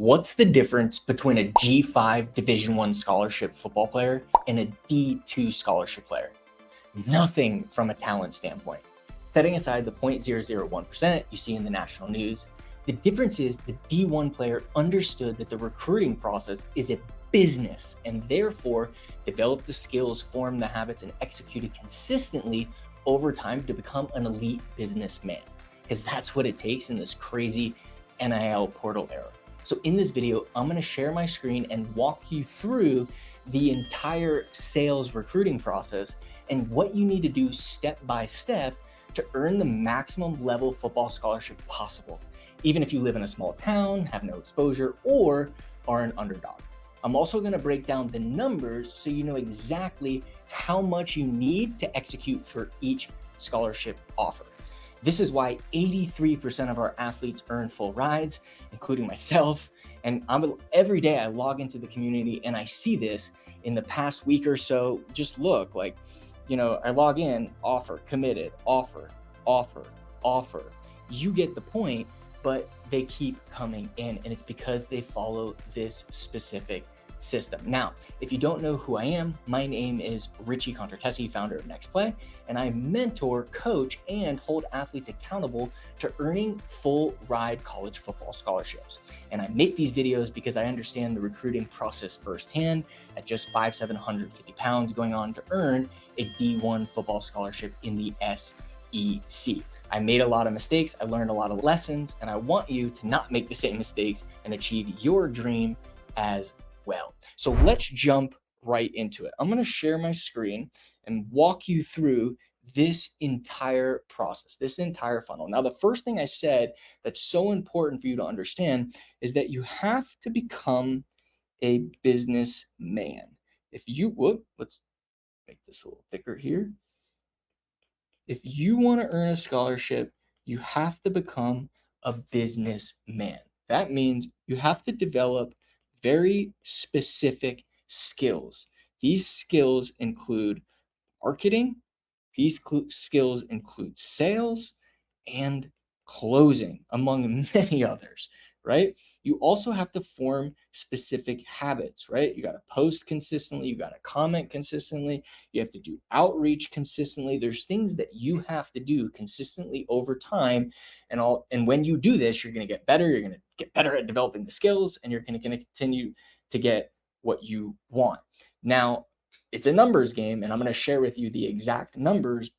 What's the difference between a G5 Division I scholarship football player and a D2 scholarship player? Nothing from a talent standpoint. Setting aside the 0.001% you see in the national news, the difference is the D1 player understood that the recruiting process is a business and therefore developed the skills, formed the habits, and executed consistently over time to become an elite businessman. Because that's what it takes in this crazy NIL portal era. So in this video, I'm going to share my screen and walk you through the entire sales recruiting process and what you need to do step by step to earn the maximum level football scholarship possible, even if you live in a small town, have no exposure, or are an underdog. I'm also going to break down the numbers so you know exactly how much you need to execute for each scholarship offer. This is why 83% of our athletes earn full rides, including myself. And every day I log into the community and I see this in the past week or so. Just look like, I log in, offer, committed, offer, offer, offer. You get the point, but they keep coming in, and it's because they follow this specific system. Now, if you don't know who I am, my name is Richie Contratesi, founder of Next Play, and I mentor, coach, and hold athletes accountable to earning full ride college football scholarships. And I make these videos because I understand the recruiting process firsthand at just 5'7", 150 pounds, going on to earn a D1 football scholarship in the SEC. I made a lot of mistakes, I learned a lot of lessons, and I want you to not make the same mistakes and achieve your dream as well. So let's jump right into it. I'm going to share my screen and walk you through this entire process, this entire funnel. Now, the first thing I said that's so important for you to understand is that you have to become a businessman. Let's make this a little thicker here. If you want to earn a scholarship, you have to become a businessman. That means you have to develop very specific skills. These skills include marketing, these skills include sales and closing, among many others, right? You also have to form specific habits, right? You got to post consistently, you got to comment consistently, you have to do outreach consistently. There's things that you have to do consistently over time, and when you do this, you're going to get better, you're going to get better at developing the skills, and you're going to continue to get what you want. Now, it's a numbers game, and I'm going to share with you the exact numbers.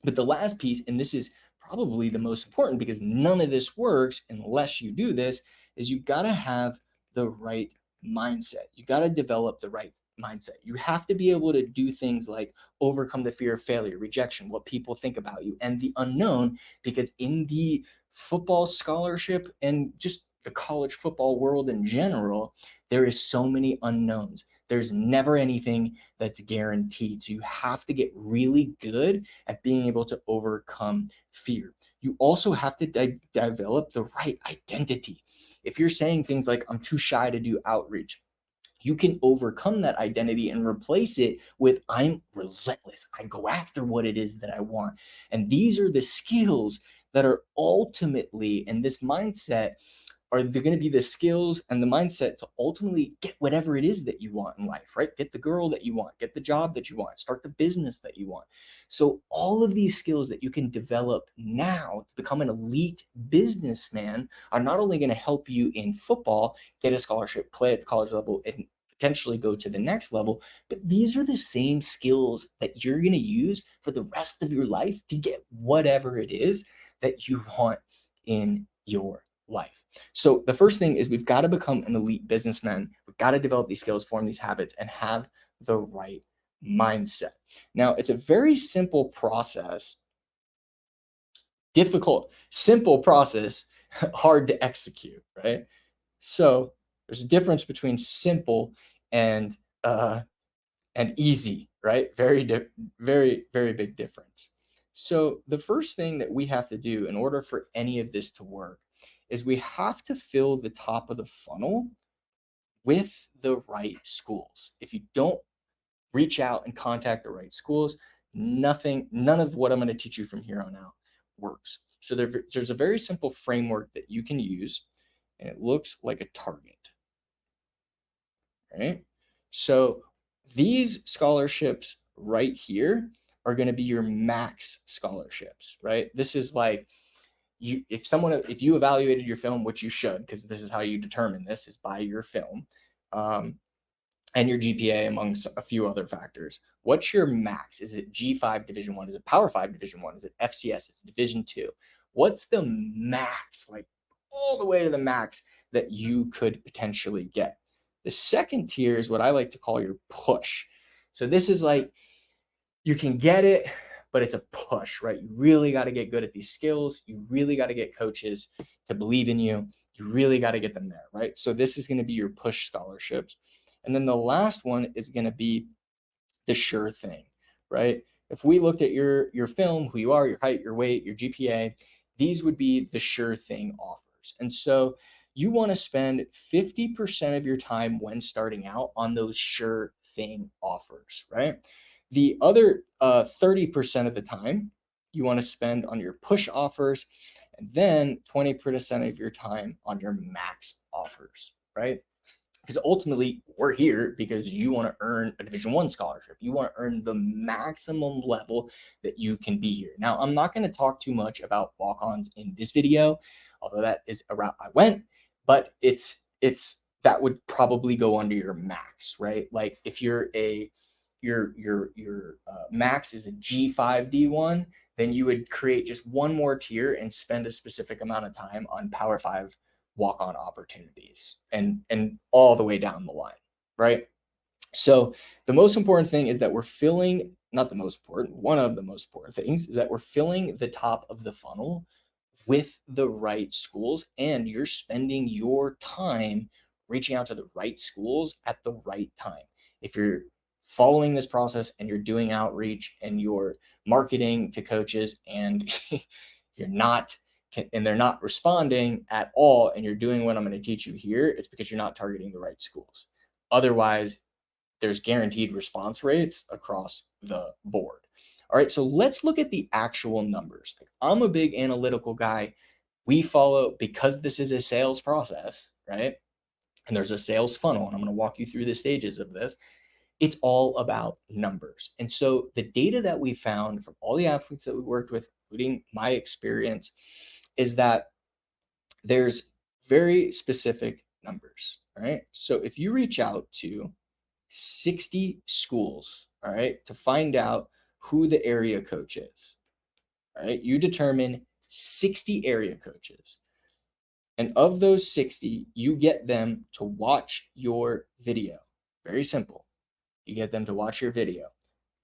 But the last piece, and this is probably the most important because none of this works unless you do this, is you've got to have the right mindset. You got to develop the right mindset. You have to be able to do things like overcome the fear of failure, rejection, what people think about you, and the unknown, because in the football scholarship and just the college football world in general, there is so many unknowns. There's never anything that's guaranteed. So you have to get really good at being able to overcome fear. You also have to develop the right identity. If you're saying things like, I'm too shy to do outreach, you can overcome that identity and replace it with, I'm relentless. I go after what it is that I want. And these are the skills that are ultimately, and this mindset, are there going to be the skills and the mindset to ultimately get whatever it is that you want in life, right? Get the girl that you want, get the job that you want, start the business that you want. So all of these skills that you can develop now to become an elite businessman are not only going to help you in football, get a scholarship, play at the college level, and potentially go to the next level, but these are the same skills that you're going to use for the rest of your life to get whatever it is that you want in your life. So the first thing is we've got to become an elite businessman. We've got to develop these skills, form these habits, and have the right mindset. Now, it's a very simple process, simple process, hard to execute, right? So there's a difference between simple and easy, right? Very, very big difference. So the first thing that we have to do in order for any of this to work is we have to fill the top of the funnel with the right schools. If you don't reach out and contact the right schools, none of what I'm going to teach you from here on out works. So there's a very simple framework that you can use, and it looks like a target. right? So these scholarships right here are going to be your max scholarships, right? This is like if you evaluated your film, which you should, because this is how you determine this, is by your film. And your GPA amongst a few other factors. What's your max? Is it G5 Division 1? Is it Power 5 Division 1? Is it FCS? Is it Division 2? What's the max, like all the way to the max that you could potentially get? The second tier is what I like to call your push. So this is like you can get it, but it's a push, right? You really got to get good at these skills. You really got to get coaches to believe in you. You really got to get them there, right? So this is going to be your push scholarships. And then the last one is going to be the sure thing, right? If we looked at your film, who you are, your height, your weight, your GPA, these would be the sure thing offers. And so you want to spend 50% of your time when starting out on those sure thing offers, right? The other 30% of the time you want to spend on your push offers, and then 20% of your time on your max offers, right? Because ultimately we're here because you want to earn a Division 1 scholarship. You want to earn the maximum level that you can be here. Now, I'm not going to talk too much about walk-ons in this video, although that is a route I went, but it's that would probably go under your max, right? Like if your max is a G5 D1, then you would create just one more tier and spend a specific amount of time on Power 5 walk-on opportunities and all the way down the line, right? So the most important thing is that we're filling, not the most important, one of the most important things is that we're filling the top of the funnel with the right schools, and you're spending your time reaching out to the right schools at the right time. If you're following this process and you're doing outreach and you're marketing to coaches and you're not and they're not responding at all and you're doing what I'm going to teach you here, it's because you're not targeting the right schools. Otherwise, there's guaranteed response rates across the board. All right, so let's look at the actual numbers. I'm a big analytical guy. We follow, because this is a sales process, right? And there's a sales funnel, and I'm going to walk you through the stages of this. It's all about numbers. And so the data that we found from all the athletes that we worked with, including my experience, is that there's very specific numbers, right? So if you reach out to 60 schools, all right, to find out who the area coach is, all right, you determine 60 area coaches. And of those 60, you get them to watch your video. Very simple. You get them to watch your video.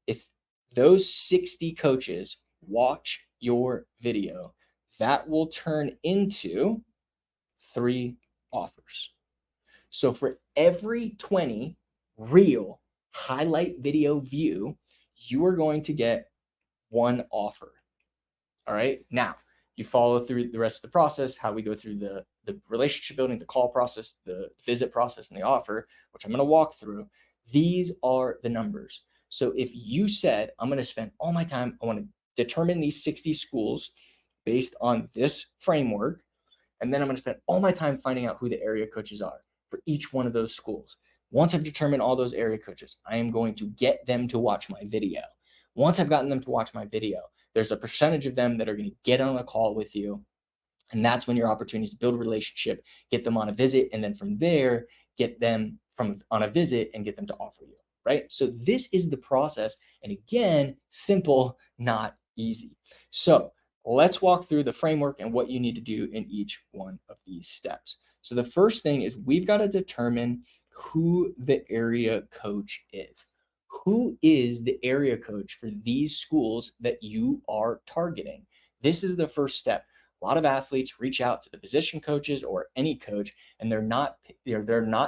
If those 60 coaches watch your video, that will turn into 3 offers. So for every 20 real highlight video view, you are going to get 1 offer. All right. Now, you follow through the rest of the process, how we go through the relationship building, the call process, the visit process, and the offer, which I'm going to walk through. These are the numbers. So if you said, I'm going to spend all my time, I want to determine these 60 schools based on this framework, and then I'm going to spend all my time finding out who the area coaches are for each one of those schools. Once I've determined all those area coaches, I am going to get them to watch my video. Once I've gotten them to watch my video, there's a percentage of them that are going to get on a call with you. And that's when your opportunity is to build a relationship, get them on a visit, and then from there, get them on a visit and get them to offer you, right? So this is the process. And again, simple, not easy. So let's walk through the framework and what you need to do in each one of these steps. So the first thing is we've got to determine who the area coach is. Who is the area coach for these schools that you are targeting? This is the first step. A lot of athletes reach out to the position coaches or any coach, and they're not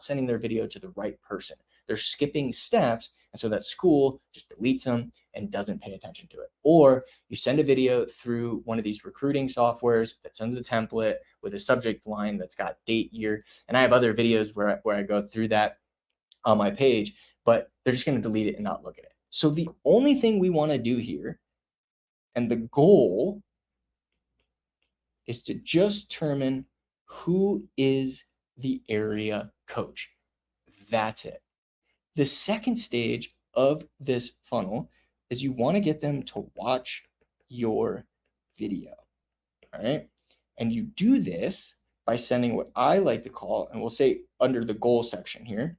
sending their video to the right person. They're skipping steps, and so that school just deletes them and doesn't pay attention to it. Or you send a video through one of these recruiting softwares that sends a template with a subject line that's got date, year, and I have other videos where I go through that on my page, but they're just going to delete it and not look at it. So the only thing we want to do here, and the goal, is to just determine who is the area coach. That's it. The second stage of this funnel is you want to get them to watch your video. All right. And you do this by sending what I like to call, and we'll say under the goal section here,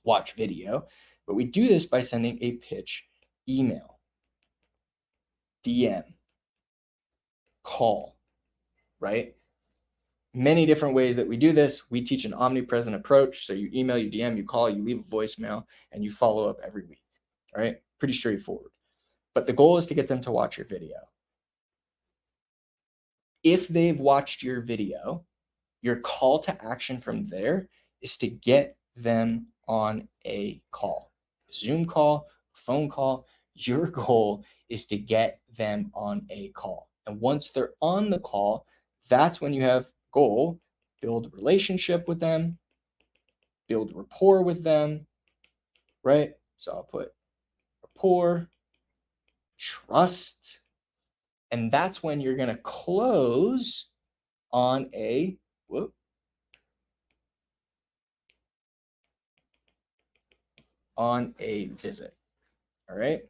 watch video. But we do this by sending a pitch email, DM, call, right? Many different ways that we do this. We teach an omnipresent approach. So you email, you DM, you call, you leave a voicemail, and you follow up every week. All right. Pretty straightforward. But the goal is to get them to watch your video. If they've watched your video, your call to action from there is to get them on a call, Zoom call, phone call. Your goal is to get them on a call. And once they're on the call, that's when you have goal, build relationship with them, build rapport with them, right? So I'll put rapport, trust, and that's when you're going to close on a visit. All right.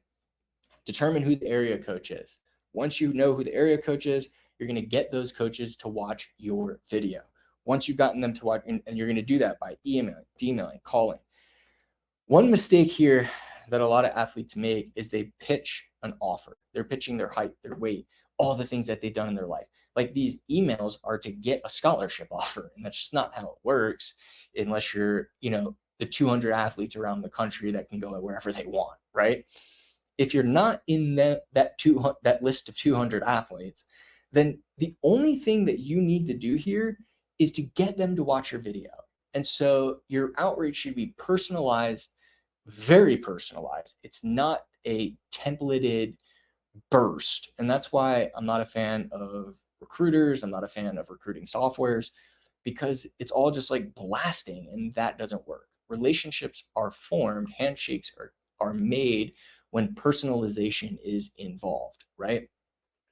Determine who the area coach is. Once you know who the area coach is, you're going to get those coaches to watch your video. Once you've gotten them to watch, and you're going to do that by emailing, calling. One mistake here that a lot of athletes make is they pitch an offer. They're pitching their height, their weight, all the things that they've done in their life. Like these emails are to get a scholarship offer, and that's just not how it works unless you're, the 200 athletes around the country that can go wherever they want, right? If you're not in that list of 200 athletes, then the only thing that you need to do here is to get them to watch your video. And so your outreach should be personalized, very personalized. It's not a templated burst. And that's why I'm not a fan of recruiters. I'm not a fan of recruiting softwares, because it's all just like blasting, and that doesn't work. Relationships are formed, handshakes are made when personalization is involved, right?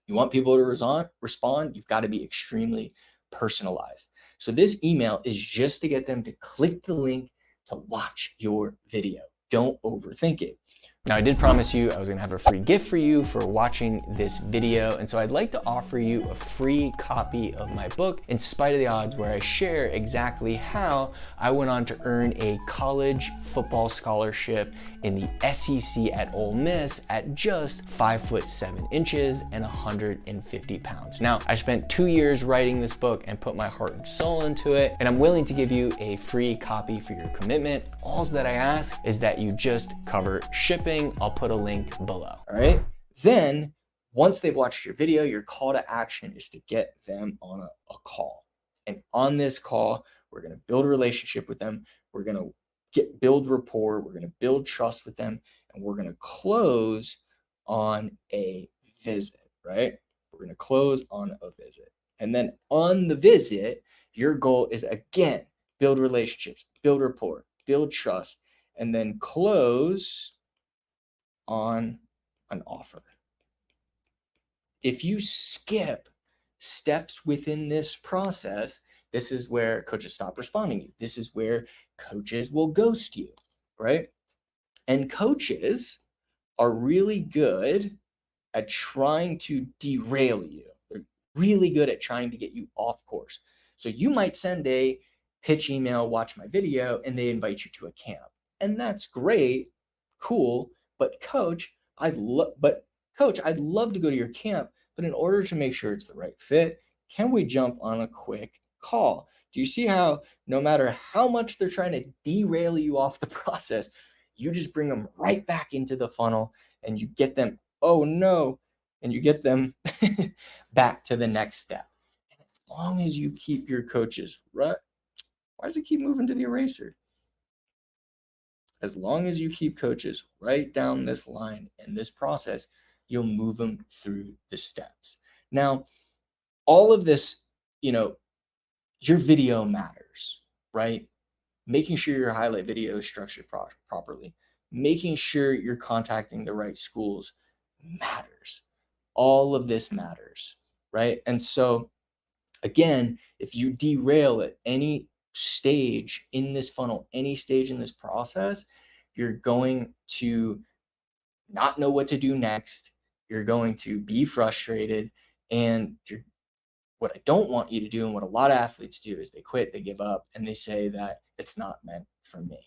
You want people to respond, you've got to be extremely personalized. So this email is just to get them to click the link to watch your video. Don't overthink it. Now, I did promise you I was gonna have a free gift for you for watching this video, and so I'd like to offer you a free copy of my book, In Spite of the Odds, where I share exactly how I went on to earn a college football scholarship in the SEC at Ole Miss at just 5'7" and 150 pounds. Now, I spent 2 years writing this book and put my heart and soul into it, and I'm willing to give you a free copy for your commitment. All that I ask is that you just cover shipping. I'll put a link below. All right. Then once they've watched your video, your call to action is to get them on a call. And on this call, we're going to build a relationship with them. We're going to build rapport. We're going to build trust with them. And we're going to close on a visit, right? We're going to close on a visit. And then on the visit, your goal is, again, build relationships, build rapport, build trust, and then close on an offer. If you skip steps within this process, this is where coaches stop responding to you. This is where coaches will ghost you, right? And coaches are really good at trying to derail you. They're really good at trying to get you off course. So you might send a pitch email, watch my video, and they invite you to a camp. And that's great, cool. But coach, I'd love to go to your camp, but in order to make sure it's the right fit, can we jump on a quick call? Do you see how no matter how much they're trying to derail you off the process, you just bring them right back into the funnel and you get them, oh no, and you get them back to the next step. And as long as you keep your coaches right, why does it keep moving to the eraser? As long as you keep coaches right down this line in this process, you'll move them through the steps. Now, all of this, your video matters, right? Making sure your highlight video is structured properly, making sure you're contacting the right schools matters. All of this matters, right? And so, again, if you derail at any stage in this funnel, any stage in this process, you're going to not know what to do next. You're going to be frustrated, and what I don't want you to do, and what a lot of athletes do, is they quit, they give up, and they say that it's not meant for me.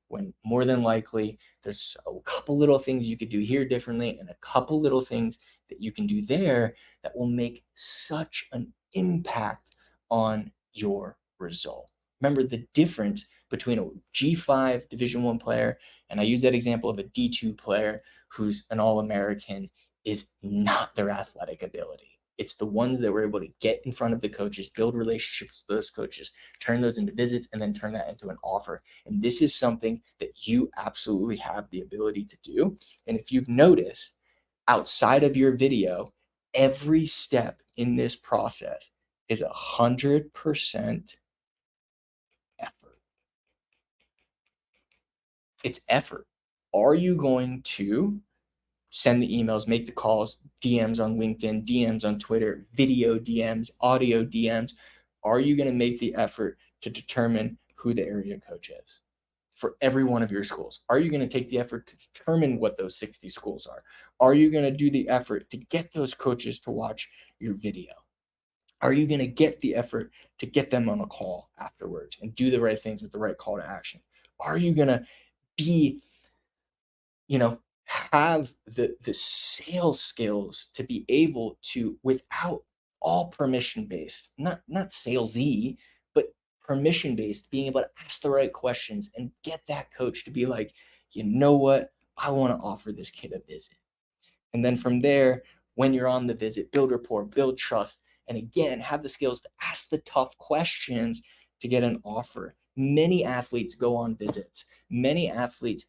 When more than likely, there's a couple little things you could do here differently, and a couple little things that you can do there that will make such an impact on your result. Remember, the difference between a G5 Division I player, and I use that example of a D2 player who's an All-American, is not their athletic ability. It's the ones that were able to get in front of the coaches, build relationships with those coaches, turn those into visits, and then turn that into an offer. And this is something that you absolutely have the ability to do. And if you've noticed, outside of your video, every step in this process is 100% effort. It's effort. Are you going to send the emails, make the calls, DMs on LinkedIn, DMs on Twitter, video DMs, audio DMs? Are you going to make the effort to determine who the area coach is for every one of your schools? Are you going to take the effort to determine what those 60 schools are? Are you going to do the effort to get those coaches to watch your video? Are you going to get the effort to get them on a call afterwards and do the right things with the right call to action? Are you going to be, have the sales skills to be able to, without all permission based, not salesy, but permission based, being able to ask the right questions and get that coach to be like, you know what, I want to offer this kid a visit. And then from there, when you're on the visit, build rapport, build trust, and again, have the skills to ask the tough questions to get an offer. Many athletes go on visits. Many athletes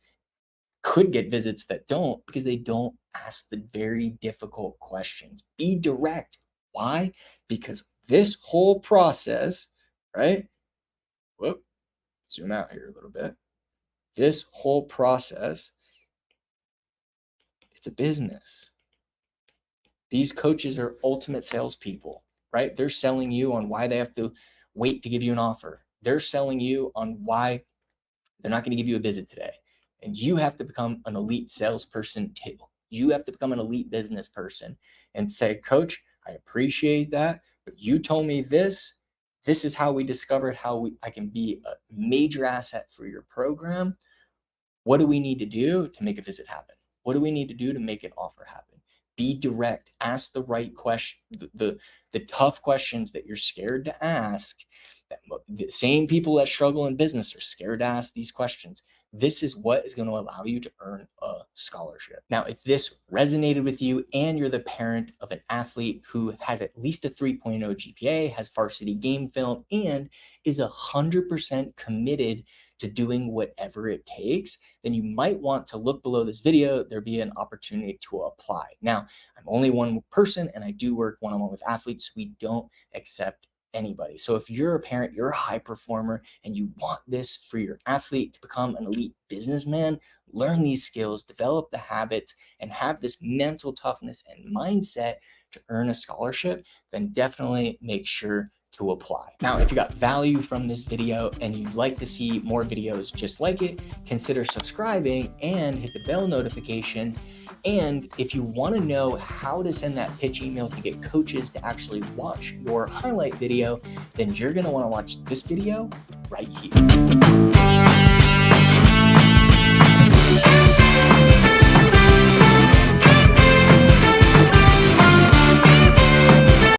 could get visits that don't, because they don't ask the very difficult questions. Be direct. Why? Because this whole process, right? Whoop, zoom out here a little bit. This whole process, it's a business. These coaches are ultimate salespeople, right? They're selling you on why they have to wait to give you an offer. They're selling you on why they're not going to give you a visit today. And you have to become an elite salesperson too. You have to become an elite business person and say, Coach, I appreciate that, but you told me this. This is how we discovered how I can be a major asset for your program. What do we need to do to make a visit happen? What do we need to do to make an offer happen? Be direct. Ask the right question, the tough questions that you're scared to ask. The same people that struggle in business are scared to ask these questions. This is what is going to allow you to earn a scholarship. Now, if this resonated with you and you're the parent of an athlete who has at least a 3.0 GPA, has varsity game film, and is 100% committed to doing whatever it takes, then you might want to look below this video. There'll be an opportunity to apply. Now, I'm only one person and I do work one-on-one with athletes. We don't accept anybody. So if you're a parent, you're a high performer, and you want this for your athlete to become an elite businessman, learn these skills, develop the habits, and have this mental toughness and mindset to earn a scholarship, then definitely make sure to apply. Now, if you got value from this video and you'd like to see more videos just like it, consider subscribing and hit the bell notification. And if you want to know how to send that pitch email to get coaches to actually watch your highlight video, then you're going to want to watch this video right here.